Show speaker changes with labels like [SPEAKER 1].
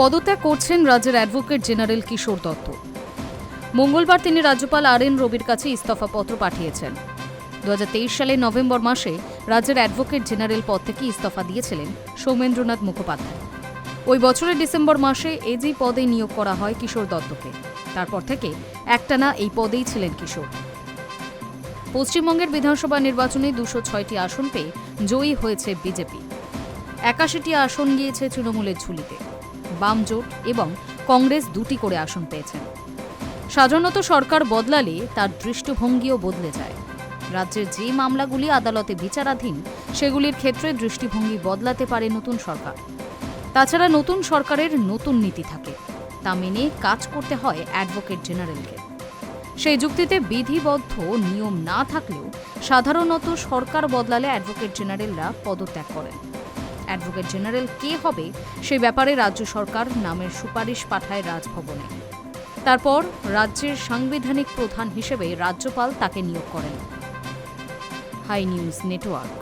[SPEAKER 1] পদত্যাগ করছেন রাজ্যের অ্যাডভোকেট জেনারেল কিশোর দত্ত। মঙ্গলবার তিনি রাজ্যপাল আর.এন. রবির কাছে ইস্তফাপত্র পাঠিয়েছেন। 2023 সালের নভেম্বর মাসে রাজ্যের অ্যাডভোকেট জেনারেল পদ থেকে ইস্তফা দিয়েছিলেন সৌমেন্দ্রনাথ মুখোপাধ্যায়। ওই বছরের ডিসেম্বর মাসে এজি পদে নিয়োগ করা হয় কিশোর দত্তকে। তারপর থেকে একটানা এই পদেই ছিলেন কিশোর। পশ্চিমবঙ্গের বিধানসভা নির্বাচনে 206টি আসন পেয়ে জয়ী হয়েছে বিজেপি। 81টি আসন গিয়েছে তৃণমূলের ঝুলিতে। বাম জোট এবং কংগ্রেস 2টি করে আসন পেয়েছেন। সাধারণত সরকার বদলালে তার দৃষ্টিভঙ্গিও বদলে যায়। রাজ্যের যে মামলাগুলি আদালতে বিচারাধীন সেগুলির ক্ষেত্রে দৃষ্টিভঙ্গি বদলাতে পারে নতুন সরকার। তাছাড়া নতুন সরকারের নতুন নীতি থাকে, তা মেনে কাজ করতে হয় অ্যাডভোকেট জেনারেলকে। সেই যুক্তিতে বিধিবদ্ধ নিয়ম না থাকলেও সাধারণত সরকার বদলালে অ্যাডভোকেট জেনারেলরা পদত্যাগ করেন। অ্যাডভোকেট জেনারেল কে হবে সে ব্যাপারে রাজ্য সরকার নামের সুপারিশ পাঠায় রাজভবনে। তারপর রাজ্যের সাংবিধানিক প্রধান হিসেবে রাজ্যপাল তাকে নিয়োগ করেন। Hi News network.